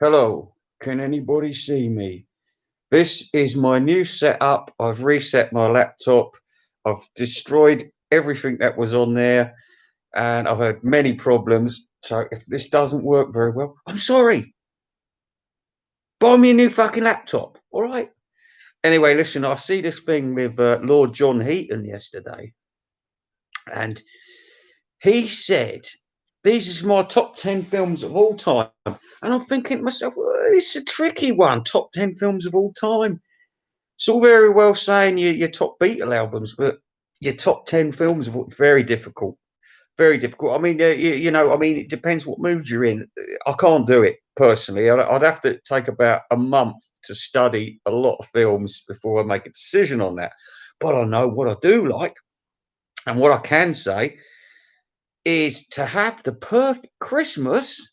Hello, can anybody see me? This is my new setup. I've reset my laptop. I've destroyed everything that was on there and I've had many problems. So if this doesn't work very well, I'm sorry. Buy me a new fucking laptop. All right. Anyway, listen, I see this thing with Lord John Heaton yesterday, and he said, these are my top 10 films of all time. And I'm thinking to myself, well, it's a tricky one. Top 10 films of all time. It's all very well saying your top Beatle albums, but your top 10 films are very difficult. Very difficult. I mean, I mean, it depends what mood you're in. I can't do it personally. I'd have to take about a month to study a lot of films before I make a decision on that. But I know what I do like, and what I can say is to have the perfect Christmas.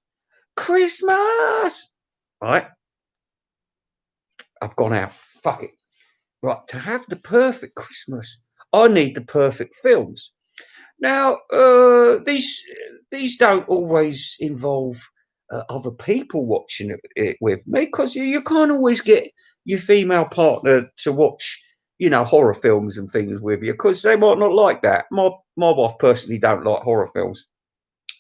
Right? I've gone out. Fuck it. Right, to have the perfect Christmas, I need the perfect films. Now, these don't always involve other people watching it with me, because you can't always get your female partner to watch, horror films and things with you, because they might not like that. My wife personally don't like horror films.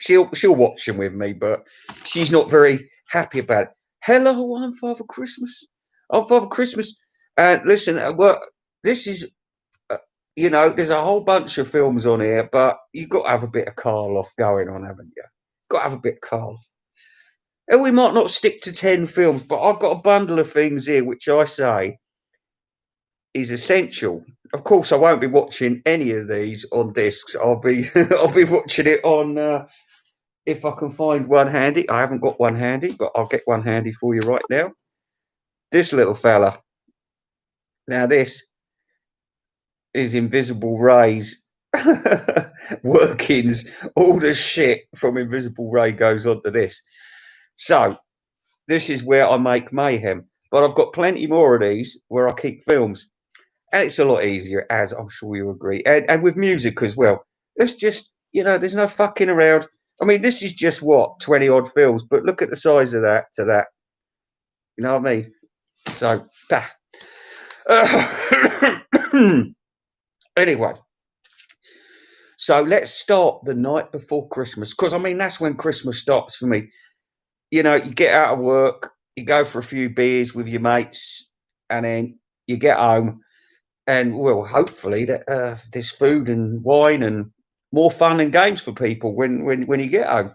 She'll watch them with me, but she's not very happy about it. Hello, I'm Father Christmas. I'm Father Christmas. And listen, well, this is there's a whole bunch of films on here, but you've got to have a bit of Karloff going on, haven't you? Got to have a bit of Karloff. And we might not stick to 10 films, but I've got a bundle of things here which I say is essential. Of course, I won't be watching any of these on discs. I'll be I'll be watching it on if I can find one handy. I haven't got one handy, but I'll get one handy for you right now. This little fella. Now this is Invisible Ray's workings. All the shit from Invisible Ray goes onto this. So this is where I make mayhem. But I've got plenty more of these where I keep films. And it's a lot easier, as I'm sure you'll agree. And with music as well. It's just, there's no fucking around. I mean, this is just what, 20 odd films, but look at the size of that to that. You know what I mean? So, anyway, so let's start the night before Christmas, because I mean, that's when Christmas starts for me. You get out of work, you go for a few beers with your mates, and then you get home, and well, hopefully that there's food and wine and more fun and games for people when you get home.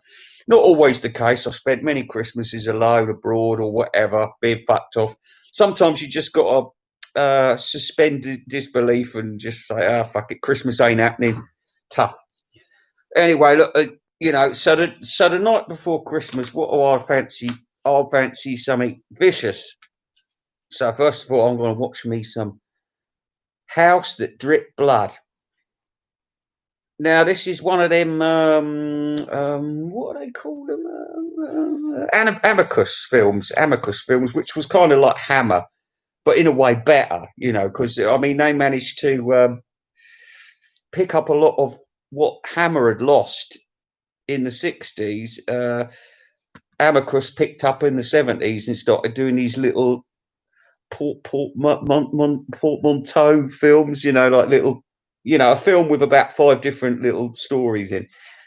Not always the case. I've spent many Christmases alone, abroad, or whatever, being fucked off. Sometimes you just got to suspend disbelief and just say, "Ah, fuck it, Christmas ain't happening." Tough. Anyway, look, so the night before Christmas, what do I fancy? I fancy something vicious. So first of all, I'm going to watch me some House That Drip Blood. Now, this is one of them, what do they call them? Amicus films, which was kind of like Hammer, but in a way better, because, I mean, they managed to pick up a lot of what Hammer had lost in the 60s. Amicus picked up in the 70s and started doing these little portmanteau films, like little, a film with about 5 different little stories in.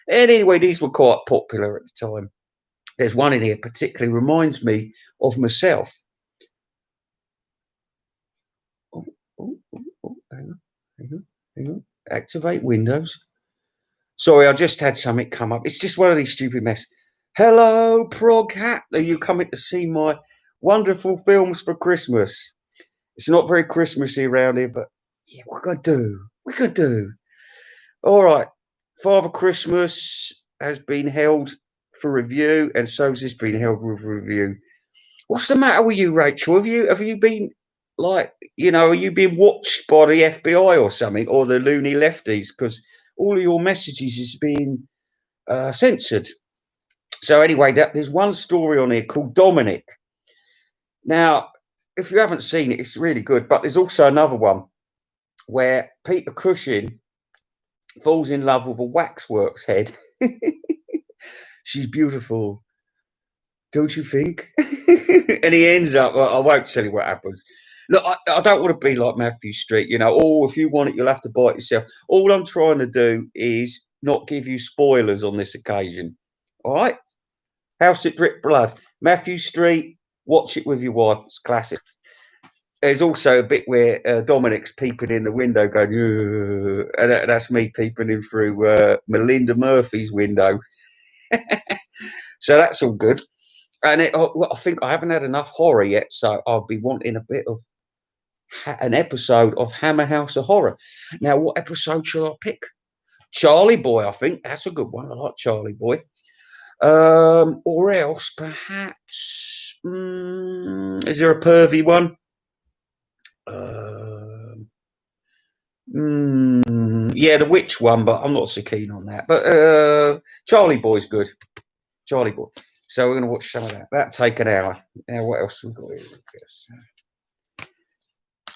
And anyway, these were quite popular at the time. There's one in here particularly reminds me of myself. Hang on. Activate Windows. Sorry, I just had something come up. It's just one of these stupid mess. Hello, Prog Hat. Are you coming to see my wonderful films for Christmas? It's not very Christmassy around here, but yeah, what can I do? What can I do? All right. Father Christmas has been held for review, and so's this been held for review. What's the matter with you, Rachel? Have you been like, are you being watched by the FBI or something, or the loony lefties? Because all of your messages is being censored. So anyway, there's one story on here called Dominic. Now, if you haven't seen it, it's really good. But there's also another one where Peter Cushing falls in love with a waxworks head. She's beautiful, don't you think? And he ends up. I won't tell you what happens. Look, I don't want to be like Matthew Street. Oh, if you want it, you'll have to buy it yourself. All I'm trying to do is not give you spoilers on this occasion. All right. House at Drip Blood. Matthew Street. Watch it with your wife. It's classic. There's also a bit where Dominic's peeping in the window going, and that's me peeping in through Melinda Murphy's window. So that's all good. And I think I haven't had enough horror yet, so I'll be wanting a bit of an episode of Hammer House of Horror. Now, what episode shall I pick? Charlie Boy, I think. That's a good one. I like Charlie Boy. Or else, perhaps, is there a pervy one? Yeah, the witch one, but I'm not so keen on that. But Charlie Boy's good. Charlie Boy. So we're going to watch some of that. That'll take an hour. Now, what else we got here?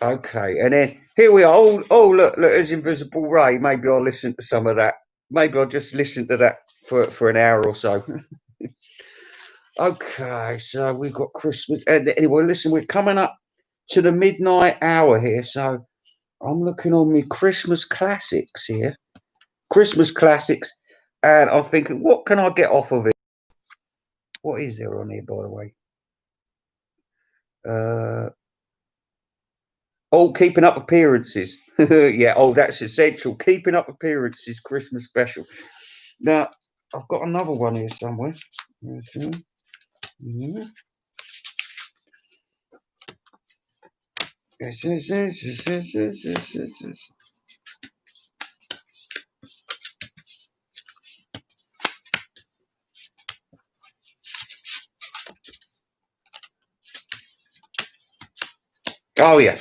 Okay, and then here we are. Oh, look, there's Invisible Ray. Maybe I'll listen to some of that. Maybe I'll just listen to that for an hour or so. Okay, so we've got Christmas. Anyway, listen, we're coming up to the midnight hour here, so I'm looking on my Christmas classics here. Christmas classics, and I'm thinking, what can I get off of it? What is there on here, by the way? Keeping Up Appearances. Yeah, that's essential. Keeping Up Appearances Christmas special. Now, I've got another one here somewhere. Oh, yes.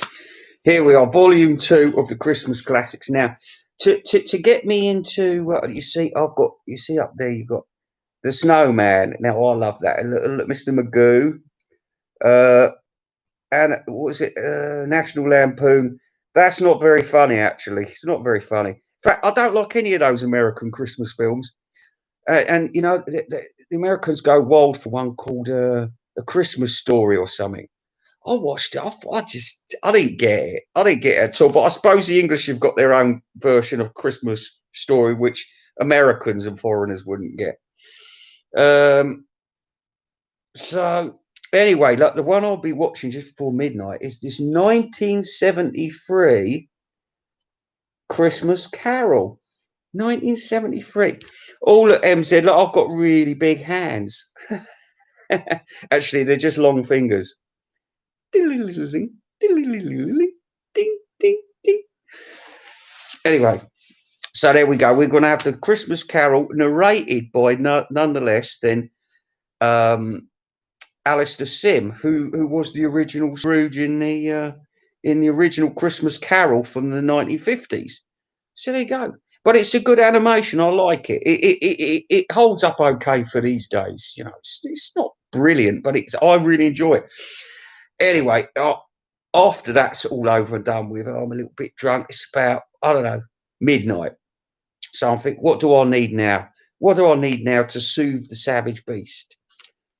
Here we are, volume 2 of the Christmas classics. Now, to get me into, you see up there, you've got the Snowman. Now, I love that. Look, Mr. Magoo. And what was it? National Lampoon. That's not very funny, actually. It's not very funny. In fact, I don't like any of those American Christmas films. And, the Americans go wild for one called A Christmas Story or something. I watched it. I didn't get it. I didn't get it at all. But I suppose the English have got their own version of Christmas Story, which Americans and foreigners wouldn't get. So anyway, like the one I'll be watching just before midnight is this 1973 Christmas Carol. 1973. All at MZ. Look, I've got really big hands. Actually, they're just long fingers. Ding, ding, ding. Anyway, so there we go. We're going to have the Christmas Carol narrated by nonetheless then Alistair Sim, who was the original Scrooge in the original Christmas Carol from the 1950s. So there you go. But it's a good animation. I like it. It holds up okay for these days. It's not brilliant, but I really enjoy it. Anyway, after that's all over and done with, I'm a little bit drunk. It's about, I don't know, midnight. So I'm thinking, what do I need now? What do I need now to soothe the savage beast?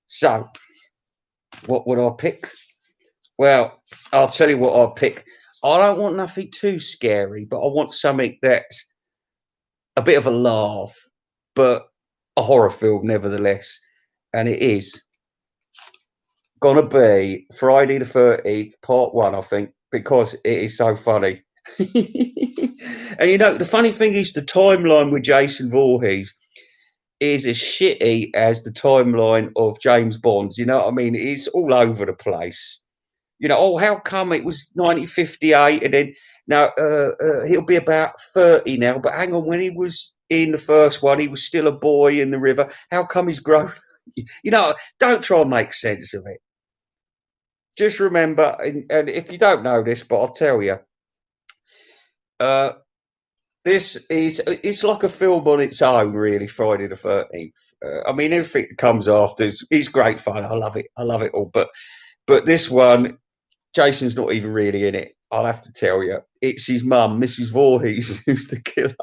So, what would I pick? Well, I'll tell you what I'll pick. I don't want nothing too scary, but I want something that's a bit of a laugh, but a horror film nevertheless. And it is gonna be Friday the 13th, part 1, I think, because it is so funny. And the funny thing is the timeline with Jason Voorhees is as shitty as the timeline of James Bond. You know what I mean? It's all over the place. How come it was 1958 and then now he'll be about 30 now, but hang on, when he was in the first one, he was still a boy in the river. How come he's grown? Don't try and make sense of it. Just remember, and if you don't know this, but I'll tell you, it's like a film on its own, really. Friday the 13th. I mean, everything that comes after is great fun. I love it. I love it all. But this one, Jason's not even really in it. I'll have to tell you, it's his mum, Mrs. Voorhees, who's the killer.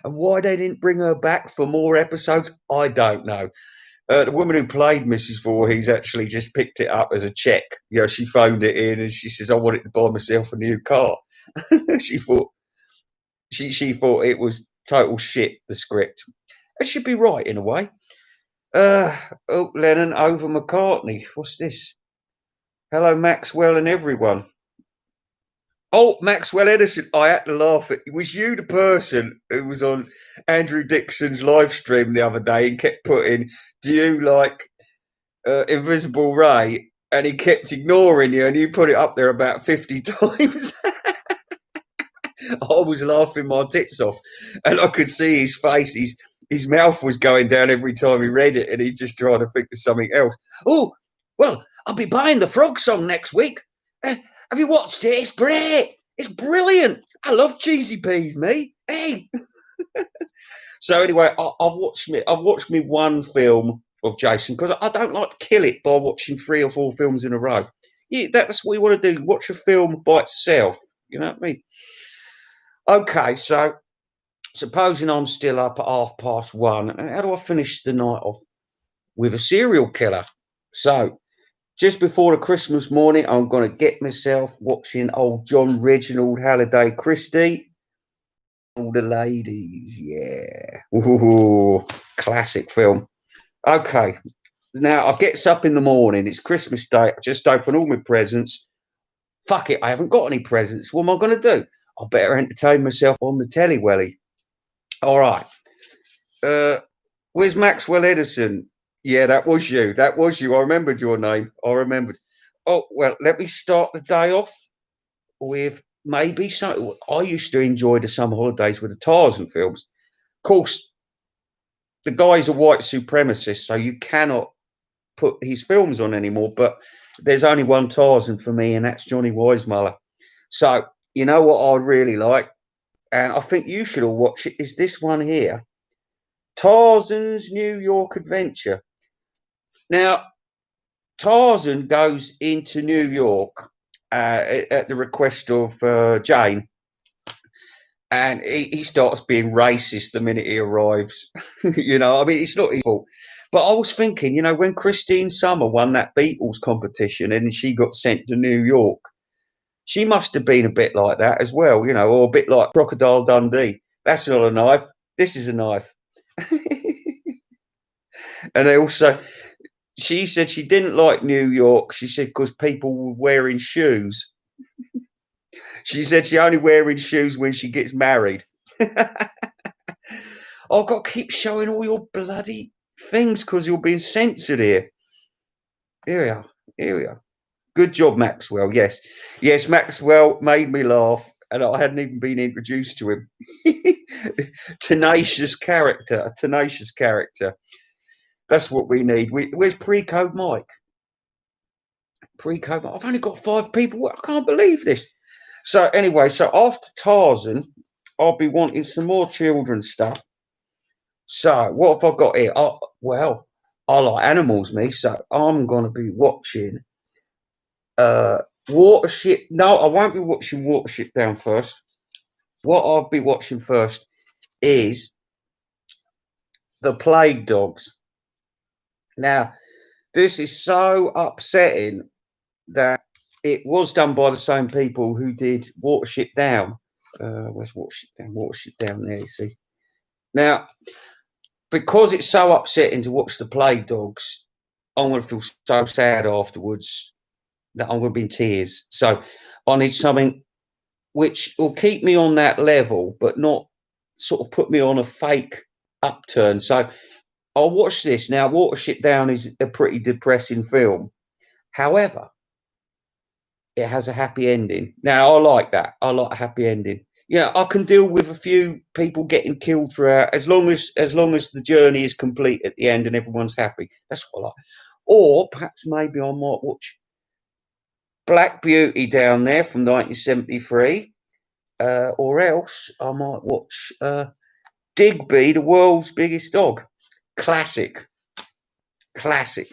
And why they didn't bring her back for more episodes, I don't know. The woman who played Mrs. Voorhees actually just picked it up as a check. You know, she phoned it in and she says, "I wanted to buy myself a new car." she thought she thought it was total shit. The script. It should be right in a way. Oh, Lennon over McCartney. What's this? Hello, Maxwell and everyone. Oh, Maxwell Edison. I had to laugh at. Was you the person who was on Andrew Dixon's live stream the other day and kept putting, "Do you like Invisible Ray?" And he kept ignoring you, and you put it up there about 50 times. I was laughing my tits off, and I could see his face. His mouth was going down every time he read it, and he just tried to think of something else. Oh, well, I'll be buying the Frog Song next week. Have you watched it? It's great. It's brilliant. I love cheesy peas, me. Hey. So anyway, I've watched me one film of Jason because I don't like to kill it by watching 3 or 4 films in a row. Yeah, that's what you want to do. Watch a film by itself. You know what I mean? Okay, so supposing I'm still up at 1:30, how do I finish the night off? With a serial killer. So just before the Christmas morning, I'm going to get myself watching old John Reginald Halliday Christie. All the ladies, yeah. Ooh, classic film. Okay, now I gets up in the morning. It's Christmas Day. I just open all my presents. Fuck it, I haven't got any presents. What am I going to do? I better entertain myself on the telly welly. All right. Where's Maxwell Edison? Yeah, that was you. That was you. I remembered your name. I remembered. Oh, well, let me start the day off with maybe some. I used to enjoy the summer holidays with the Tarzan films. Of course, the guy's a white supremacist, so you cannot put his films on anymore. But there's only one Tarzan for me, and that's Johnny Weissmuller. So, you know what I'd really like? And I think you should all watch it, is this one here. Tarzan's New York Adventure. Now, Tarzan goes into New York at the request of Jane, and he starts being racist the minute he arrives. You know, I mean, it's not his fault. But I was thinking, you know, when Christine Summer won that Beatles competition and she got sent to New York, she must have been a bit like that as well, you know, or a bit like Crocodile Dundee. That's not a knife. This is a knife. And they also, she said she didn't like New York. She said because people were wearing shoes. She said she only wearing shoes when she gets married. I've got to keep showing all your bloody things because you're being censored here. Here we are. Here we are. Good job, Maxwell. Yes. Yes, Maxwell made me laugh, and I hadn't even been introduced to him. Tenacious character. A tenacious character. That's what we need. Where's Pre-Code Mike? Pre-Code Mike. I've only got 5 people. I can't believe this. So anyway, so after Tarzan, I'll be wanting some more children's stuff. So what have I got here? Oh, well, I like animals, me. So I'm going to be watching Watership. No, I won't be watching Watership Down first. What I'll be watching first is The Plague Dogs. Now, this is so upsetting that it was done by the same people who did Watership Down. Where's Watership Down? Watership Down there, you see. Now, because it's so upsetting to watch the Plague Dogs, I'm going to feel so sad afterwards that I'm going to be in tears. So I need something which will keep me on that level, but not sort of put me on a fake upturn. So I'll watch this. Now, Watership Down is a pretty depressing film. However, it has a happy ending. Now, I like that. I like a happy ending. Yeah, I can deal with a few people getting killed throughout as long as the journey is complete at the end and everyone's happy. That's what I like. Or perhaps maybe I might watch Black Beauty down there from 1973. Or else I might watch Digby, the world's biggest dog. Classic. Classic.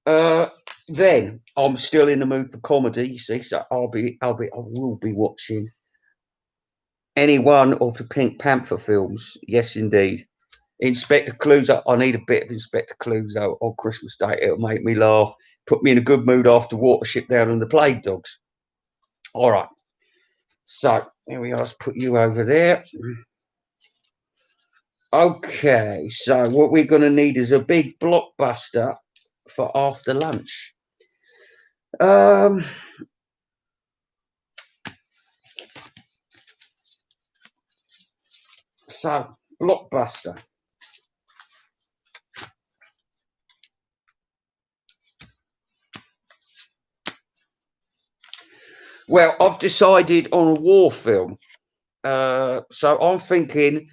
Then I'm still in the mood for comedy, you see, so I will be watching any one of the Pink Panther films. Yes, indeed. Inspector Clouseau. I need a bit of Inspector Clouseau on Christmas Day. It'll make me laugh, put me in a good mood after Watership Down and the Plague Dogs. All right. So here we are. Let's put you over there. Okay. So what we're going to need is a big blockbuster for after lunch. So blockbuster. Well, I've decided on a war film. So I'm thinking,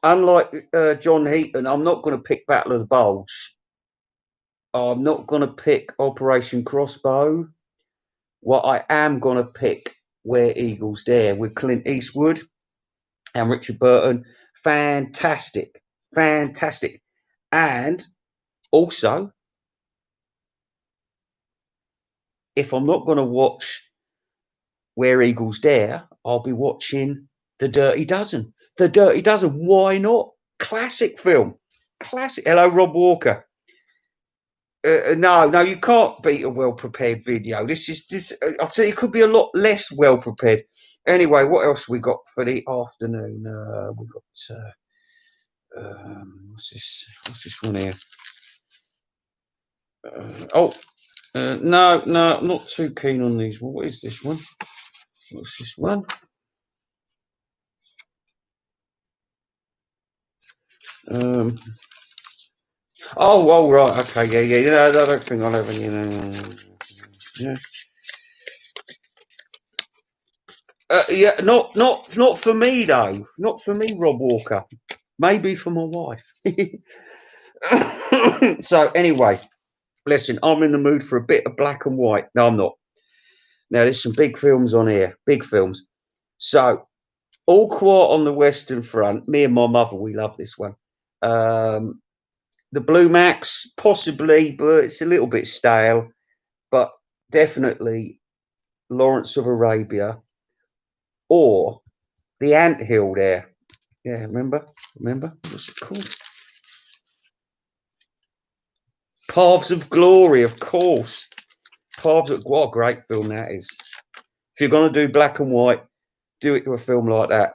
unlike John Heaton, I'm not going to pick Battle of the Bulge. I'm not going to pick Operation Crossbow. What I am going to pick, Where Eagles Dare, with Clint Eastwood and Richard Burton. Fantastic. Fantastic. And also, if I'm not going to watch Where Eagles Dare, I'll be watching The Dirty Dozen. The Dirty Dozen. Why not? Classic film. Classic. Hello, Rob Walker. No, you can't beat a well-prepared video. This. I'll tell you, it could be a lot less well-prepared. Anyway, what else we got for the afternoon? We've got what's this? What's this one here? No, I'm not too keen on these. What is this one? What's this one? Oh, right, okay, yeah. I don't think I'll have any. Yeah. Yeah, not for me though. Not for me, Rob Walker. Maybe for my wife. So anyway, listen, I'm in the mood for a bit of black and white. No, I'm not. Now there's some big films on here, big films. So All Quiet on the Western Front. Me and my mother, we love this one. The Blue Max, possibly, but it's a little bit stale. But definitely Lawrence of Arabia or The Anthill there. Yeah, remember? What's it called? Paths of Glory, of course. What a great film that is. If you're going to do black and white, do it to a film like that.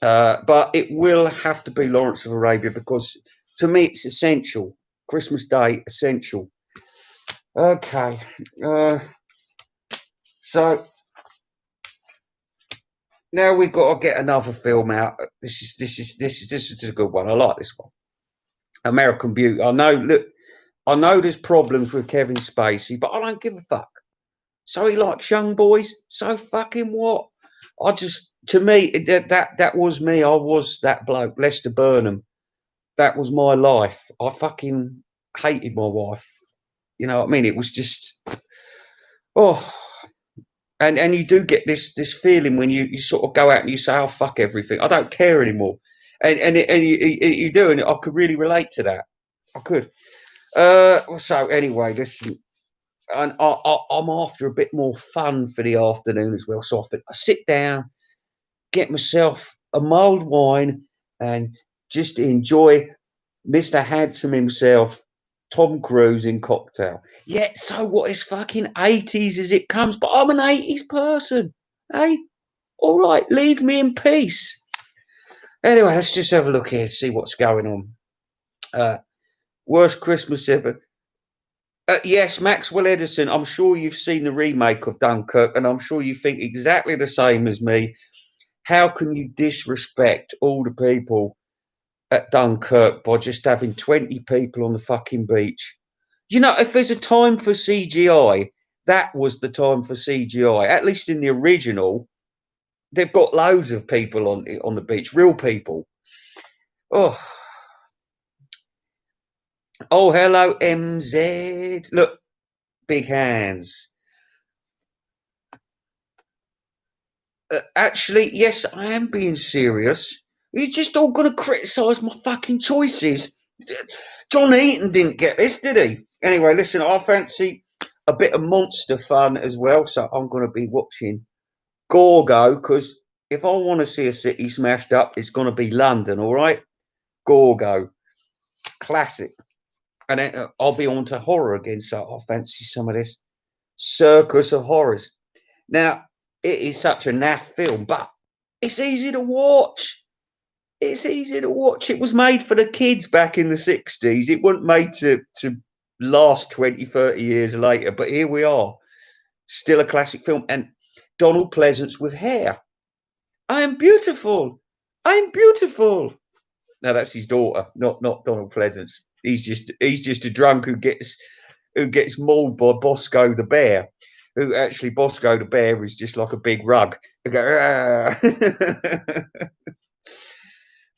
But it will have to be Lawrence of Arabia because to me it's essential. Christmas Day, essential. Okay. So now we've got to get another film out. This is a good one. I like this one. American Beauty. I know there's problems with Kevin Spacey, but I don't give a fuck. So he likes young boys. So fucking what? To me, that was me. I was that bloke, Lester Burnham. That was my life. I fucking hated my wife. You know what I mean? It was just, oh, and you do get this feeling when you sort of go out and you say, oh fuck everything. I don't care anymore. And you do, and I could really relate to that. I could. So anyway, listen. And I'm after a bit more fun for the afternoon as well. So I sit down, get myself a mulled wine, and just enjoy Mr. Handsome himself, Tom Cruise in Cocktail. Yeah, so what? It's fucking 80s as it comes, but I'm an 80s person. Hey, all right, leave me in peace. Anyway, let's just have a look here, see what's going on. Worst Christmas ever. Yes, Maxwell Edison. I'm sure you've seen the remake of Dunkirk, and I'm sure you think exactly the same as me. How can you disrespect all the people at Dunkirk by just having 20 people on the fucking beach? You know, if there's a time for CGI, that was the time for CGI. At least in the original, they've got loads of people on the beach, real people. Oh, hello, MZ. Look, big hands. Actually, yes, I am being serious. You're just all going to criticise my fucking choices. John Eaton didn't get this, did he? Anyway, listen, I fancy a bit of monster fun as well, so I'm going to be watching Gorgo, because if I want to see a city smashed up, it's going to be London, all right? Gorgo, classic. And then I'll be on to horror again, so I fancy some of this. Circus of Horrors. Now, it is such a naff film, but it's easy to watch. It's easy to watch. It was made for the kids back in the 60s. It wasn't made to last 20, 30 years later, but here we are. Still a classic film. And Donald Pleasance with hair. I am beautiful. I'm beautiful. No, that's his daughter, not Donald Pleasance. He's just a drunk who gets mauled by Bosco the bear. Who actually Bosco the bear is just like a big rug. Go,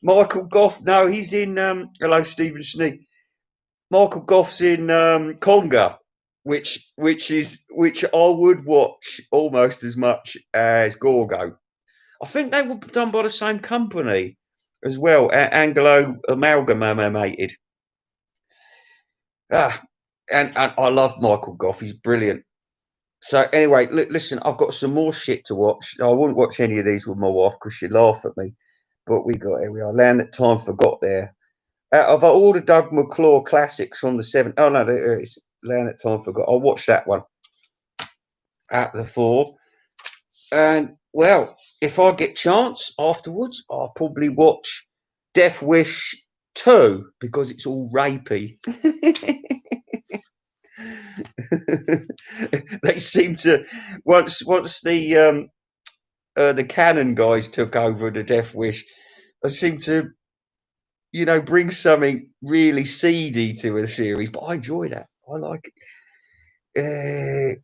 Michael Gough. No, he's in. Hello, Stephen Sneak. Michael Gough's in Conga, which I would watch almost as much as Gorgo. I think they were done by the same company as well, Anglo Amalgamated. And I love Michael Gough. He's brilliant. So anyway, listen, I've got some more shit to watch. I wouldn't watch any of these with my wife because she'd laugh at me. But here we are. Land That Time Forgot there. Out of all the Doug McClure classics from the 70s. Oh, no, there it is. Land That Time Forgot. I'll watch that one. Out of the four. And, well, if I get chance afterwards, I'll probably watch Death Wish 2 because it's all rapey. They seem to once the Canon guys took over the Death Wish, they seem to bring something really seedy to a series. But I enjoy that. I like it.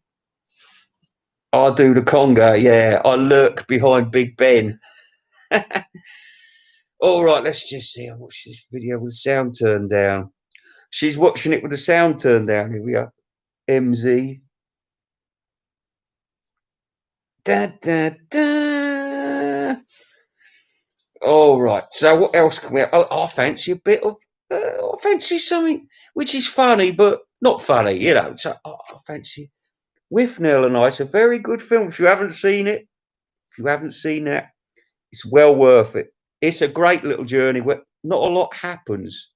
I do the conga. Yeah, I lurk behind Big Ben. All right, let's just see. I watched this video with the sound turned down. She's watching it with the sound turned down. Here we are. MZ. Da, da, da. All right. So what else can we have? Oh, I fancy a bit of. I fancy something which is funny, but not funny. So I fancy Withnail I. It's a very good film. If you haven't seen it, it's well worth it. It's a great little journey where not a lot happens,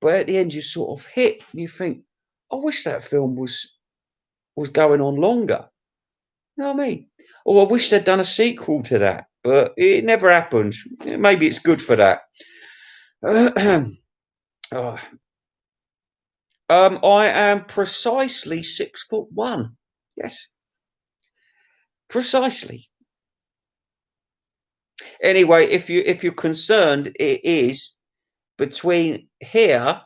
but at the end you sort of hit and you think, I wish that film was going on longer. You know what I mean? Or I wish they'd done a sequel to that, but it never happened. Maybe it's good for that. Oh. I am precisely 6'1". Yes, precisely. Anyway, if you're concerned, it is between here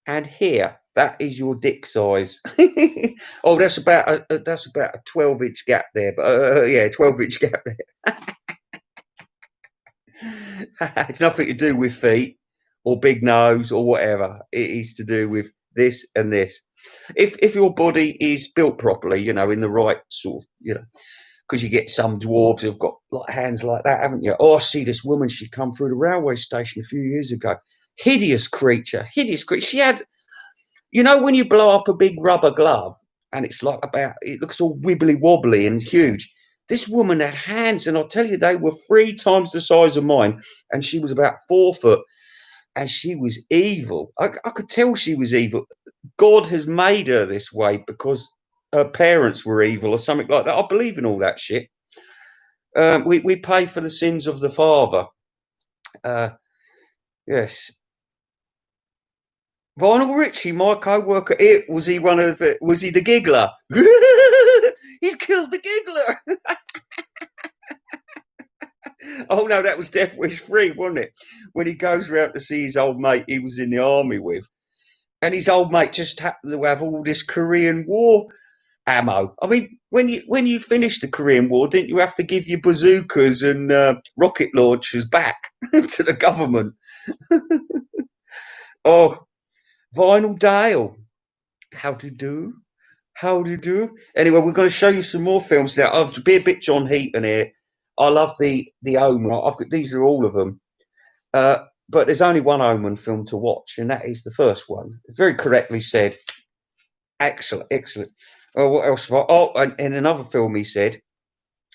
and here. That is your dick size. Oh, that's about a 12-inch gap there. But yeah, 12-inch gap there. It's nothing to do with feet or big nose or whatever. It is to do with this and this. If your body is built properly, in the right sort of, because you get some dwarves who've got like hands like that, haven't you? Oh, I see this woman. She come through the railway station a few years ago. Hideous creature. She had, when you blow up a big rubber glove and it's like it looks all wibbly wobbly and huge. This woman had hands, and I'll tell you, they were 3 times the size of mine, and she was about 4 foot, and she was evil. I could tell she was evil. God has made her this way because her parents were evil or something like that. I believe in all that shit. We pay for the sins of the father. Yes. Vinyl Richie, my co-worker, was he the giggler? He's killed the giggler. Oh no, that was Death Wish 3, wasn't it? When he goes round to see his old mate he was in the army with, and his old mate just happened to have all this Korean War ammo. I mean, when you finished the Korean War, didn't you have to give your bazookas and rocket launchers back to the government? Oh, Vinyl Dale, how do you do? How do you do? Anyway, we're going to show you some more films now. I'll be a bit John Heaton here. I love the Omen. These are all of them. But there's only one Omen film to watch, and that is the first one. Very correctly said. Excellent, excellent. Oh, what else? And another film he said.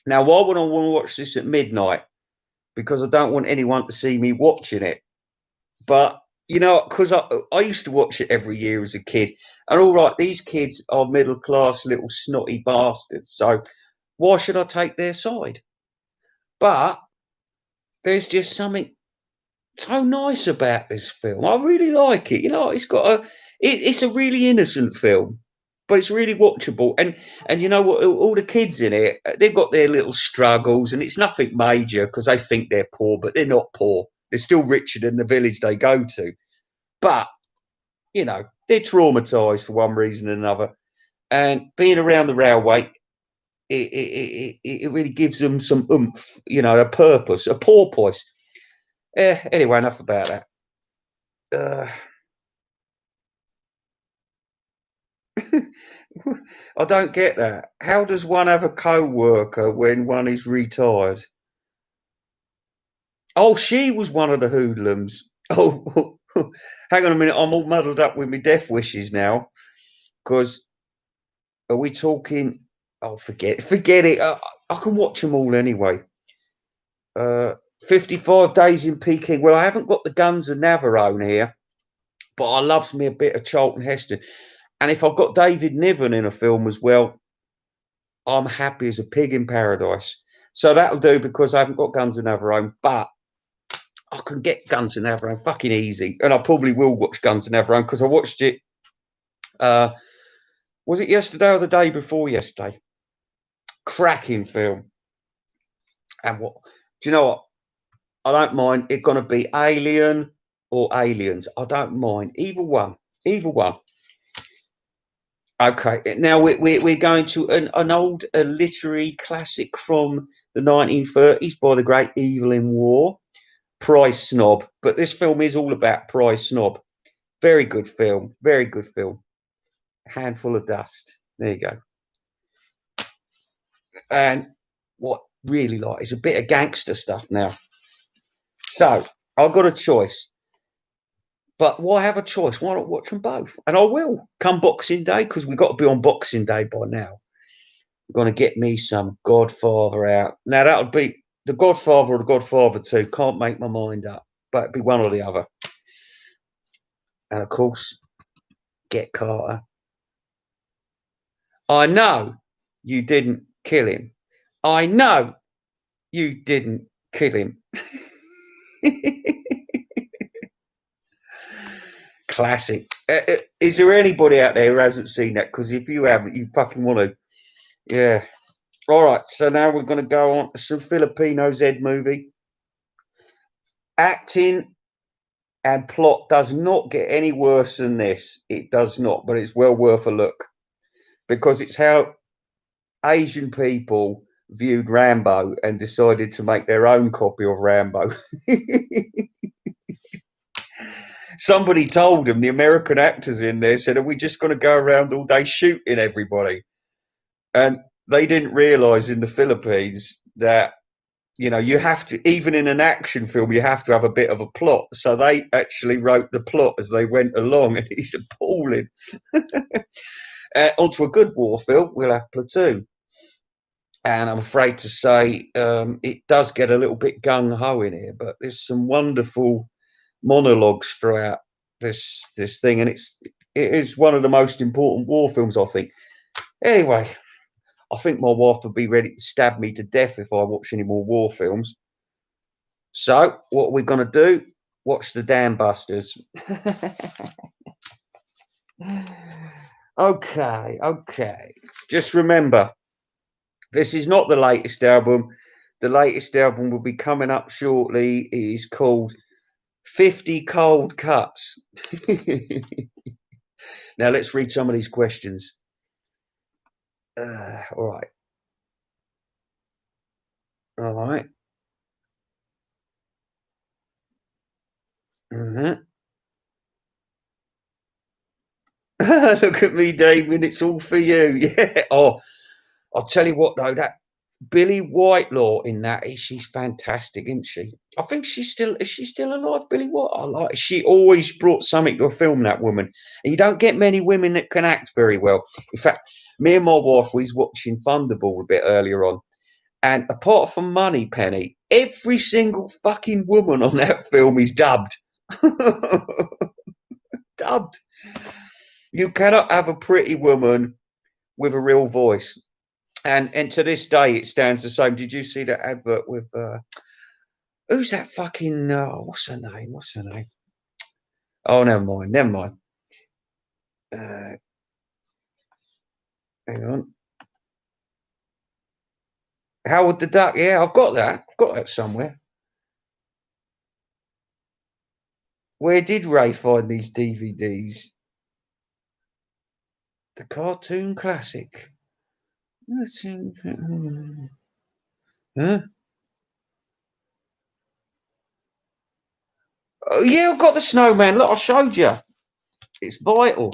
Now, why would I want to watch this at midnight? Because I don't want anyone to see me watching it. But you know, because I used to watch it every year as a kid, and all right, these kids are middle class little snotty bastards, so why should I take their side? But there's just something so nice about this film. I really like it. You know, it's a really innocent film, but it's really watchable. And you know what? All the kids in it, they've got their little struggles, and it's nothing major because they think they're poor, but they're not poor. They're still richer than the village they go to. But you know, they're traumatized for one reason or another. And being around the railway, it really gives them some oomph, you know, a purpose, a porpoise. Anyway, enough about that. I don't get that. How does one have a co-worker when one is retired? Oh, she was one of the hoodlums. Oh, hang on a minute. I'm all muddled up with my death wishes now. Because are we talking? Oh, forget it. I can watch them all anyway. 55 Days in Peking. Well, I haven't got the Guns of Navarone here, but I loves me a bit of Charlton Heston. And if I've got David Niven in a film as well, I'm happy as a pig in paradise. So that'll do because I haven't got Guns of Navarone, but I can get Guns of Navarone fucking easy. And I probably will watch Guns of Navarone because I watched it, uh, was it yesterday or the day before yesterday? Cracking film. And what, do you know what? I don't mind it going to be Alien or Aliens. I don't mind either one. Either one. Okay, now we're going to an old literary classic from the 1930s by the great Evelyn Waugh, Prize Snob. But this film is all about Prize Snob. Very good film. Very good film. Handful of Dust. There you go. And what really like is a bit of gangster stuff now. So I've got a choice. But why have a choice? Why not watch them both? And I will come Boxing Day because we've got to be on Boxing Day by now. We're going to get me some Godfather out. Now, that would be the Godfather or the Godfather 2. Can't make my mind up, but it'd be one or the other. And of course, Get Carter. I know you didn't kill him. I know you didn't kill him. Classic. Is there anybody out there who hasn't seen that? Because if you haven't, you fucking want to. Yeah. All right. So now we're going to go on to some Filipino Z movie. Acting and plot does not get any worse than this. It does not, but it's well worth a look because it's how Asian people viewed Rambo and decided to make their own copy of Rambo. Somebody told them, the American actors in there said, are we just going to go around all day shooting everybody? And they didn't realize in the Philippines that, you know, you have to, even in an action film, you have to have a bit of a plot. So they actually wrote the plot as they went along, and it's appalling. Onto a good war film, we'll have Platoon. And I'm afraid to say it does get a little bit gung-ho in here, but there's some wonderful monologues throughout this thing, and it is one of the most important war films, I think. Anyway, I think my wife would be ready to stab me to death if I watch any more war films. So what we're going to do, watch the Dam Busters. Okay. Just remember, this is not the latest album. The latest album will be coming up shortly. It is called 50 Cold Cuts. Now let's read some of these questions. All right. Mm-hmm. Look at me, Damien. It's all for you. Yeah. Oh, I'll tell you what though, that Billy Whitelaw in that, she's fantastic, isn't she? I think is she still alive, Billy White? I like, she always brought something to a film, that woman. And you don't get many women that can act very well. In fact, me and my wife, we was watching Thunderball a bit earlier on. And apart from Moneypenny, every single fucking woman on that film is dubbed. Dubbed. You cannot have a pretty woman with a real voice. And to this day, it stands the same. Did you see that advert with who's that fucking? What's her name? What's her name? Oh, never mind. Never mind. Uh, Hang on. Howard the Duck. Yeah, I've got that. I've got that somewhere. Where did Ray find these DVDs? The cartoon classic. Huh? Oh, yeah, I've got the snowman. Look, I showed you. It's vital.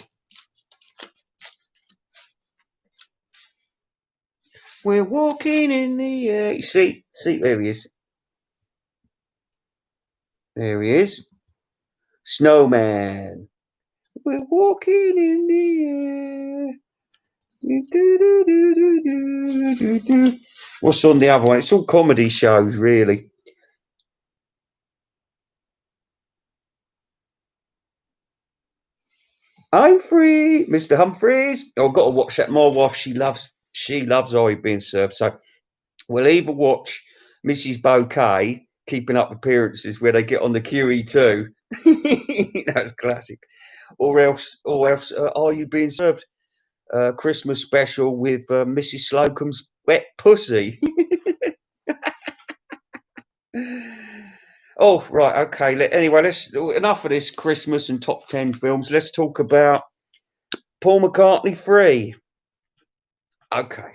We're walking in the air. You see, there he is. There he is. Snowman. We're walking in the air. What's on the other one? It's all comedy shows, really. I'm free, Mr. Humphreys. I've got to watch that. My wife, she loves Oi being served. So we'll either watch Mrs. Bouquet keeping up appearances where they get on the QE2. That's classic. Or else, are you being served? Christmas special with Mrs. Slocum's wet pussy. Oh, right, okay. Anyway, let's enough of this Christmas and top 10 films. Let's talk about Paul McCartney 3. Okay.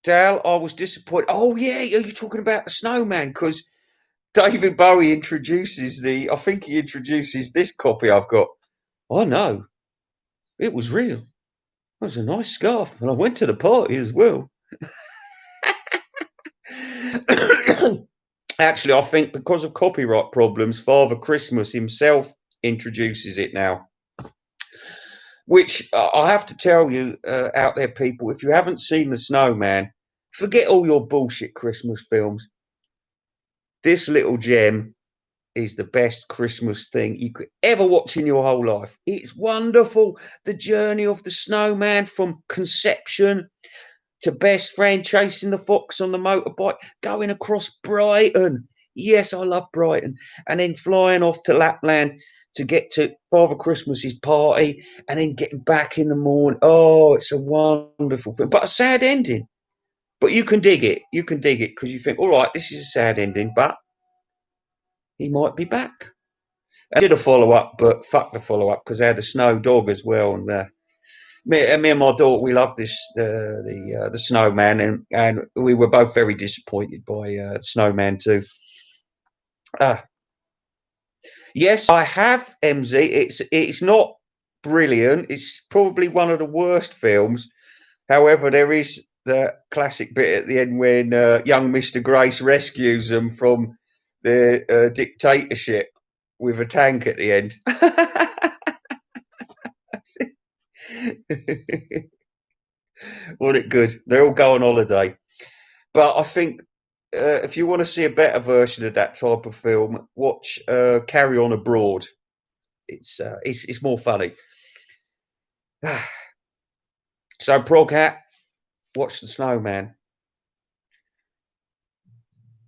Dal, I was disappointed. Oh, yeah, you're talking about the snowman because David Bowie I think he introduces this copy I've got. I know, it was real. It was a nice scarf, and I went to the party as well. Actually, I think because of copyright problems, Father Christmas himself introduces it now. Which I have to tell you out there, people, if you haven't seen The Snowman, forget all your bullshit Christmas films. This little gem is the best Christmas thing you could ever watch in your whole life. It's wonderful. The journey of the snowman from conception to best friend chasing the fox on the motorbike, going across Brighton. Yes, I love Brighton. And then flying off to Lapland to get to Father Christmas's party and then getting back in the morning. Oh, it's a wonderful film, but a sad ending. But you can dig it. You can dig it because you think, all right, this is a sad ending, but he might be back. I did a follow up, but fuck the follow up because they had a snow dog as well. And me and my daughter, we loved the snowman, and we were both very disappointed by Snowman 2. Yes, I have MZ. It's not brilliant. It's probably one of the worst films. However, there is the classic bit at the end when young Mr. Grace rescues them from the dictatorship with a tank at the end. Wasn't it good? They all go on holiday. But I think if you want to see a better version of that type of film, watch Carry On Abroad. It's more funny. So Proghat, watch The Snowman.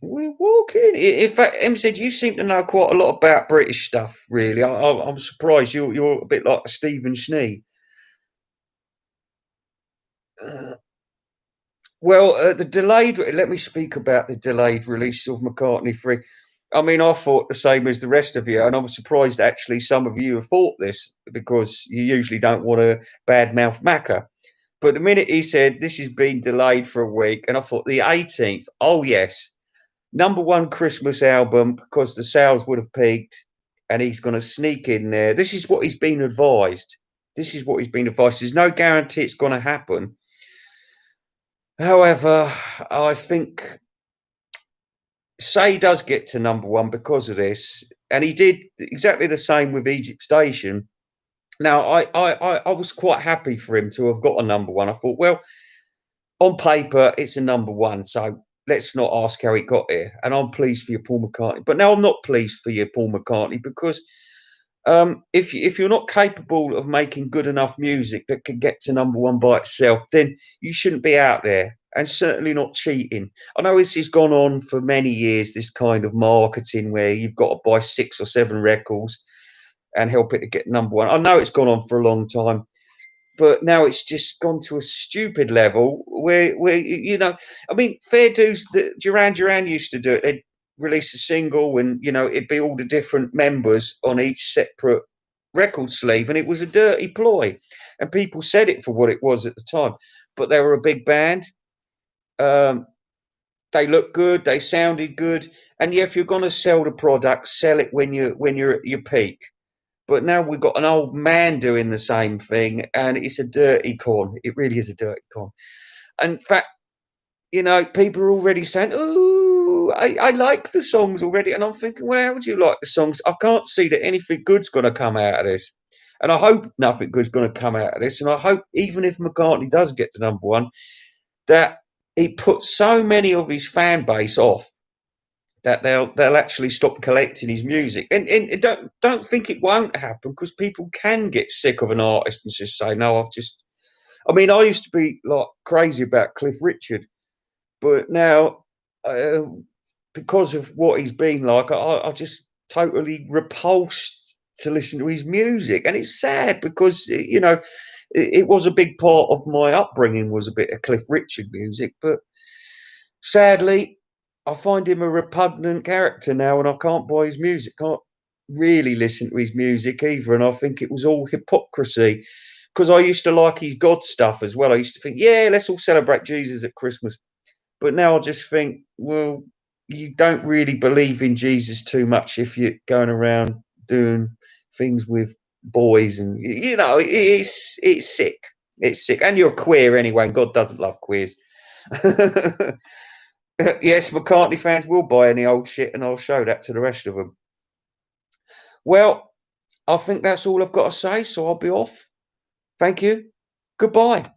We're walking. In fact, Em said you seem to know quite a lot about British stuff. Really, I'm surprised. You're a bit like Stephen Schnee. Uh, the delayed. Let me speak about the delayed release of McCartney 3. I mean, I thought the same as the rest of you, and I'm surprised actually some of you have thought this because you usually don't want to badmouth Macca. But the minute he said this has been delayed for a week, and I thought the 18th, oh yes, #1 Christmas album because the sales would have peaked, and he's going to sneak in there. This is what he's been advised. There's no guarantee it's going to happen. However, I think Say does get to #1 because of this, and he did exactly the same with Egypt Station. Now, I was quite happy for him to have got a #1. I thought, well, on paper, it's a #1, so let's not ask how it got here. And I'm pleased for you, Paul McCartney. But now I'm not pleased for you, Paul McCartney, because if you're not capable of making good enough music that can get to number one by itself, then you shouldn't be out there, and certainly not cheating. I know this has gone on for many years, this kind of marketing where you've got to buy 6 or 7 records and help it to get number one. I know it's gone on for a long time, but now it's just gone to a stupid level where I mean, fair dues that Duran used to do it. They'd release a single, and it'd be all the different members on each separate record sleeve, and it was a dirty ploy, and people said it for what it was at the time. But they were a big band. Um, they looked good. They sounded good. And yeah, if you're going to sell the product, sell it when you're at your peak. But now we've got an old man doing the same thing, and it's a dirty con. It really is a dirty con. And in fact, people are already saying, "Oh, I like the songs already," and I'm thinking, "Well, how would you like the songs?" I can't see that anything good's going to come out of this, and I hope nothing good's going to come out of this. And I hope, even if McCartney does get to number one, that he puts so many of his fan base off that they'll actually stop collecting his music. And don't think it won't happen, because people can get sick of an artist and just say, no, I mean, I used to be like crazy about Cliff Richard, but now uh, because of what he's been like, I just totally repulsed to listen to his music. And it's sad, because it was a big part of my upbringing, was a bit of Cliff Richard music, but sadly, I find him a repugnant character now, and I can't buy his music. Can't really listen to his music either, and I think it was all hypocrisy. Because I used to like his God stuff as well. I used to think, yeah, let's all celebrate Jesus at Christmas. But now I just think, well, you don't really believe in Jesus too much if you're going around doing things with boys, and it's sick. It's sick, and you're queer anyway, and God doesn't love queers. Yes, McCartney fans will buy any old shit, and I'll show that to the rest of them. Well, I think that's all I've got to say, so I'll be off. Thank you. Goodbye.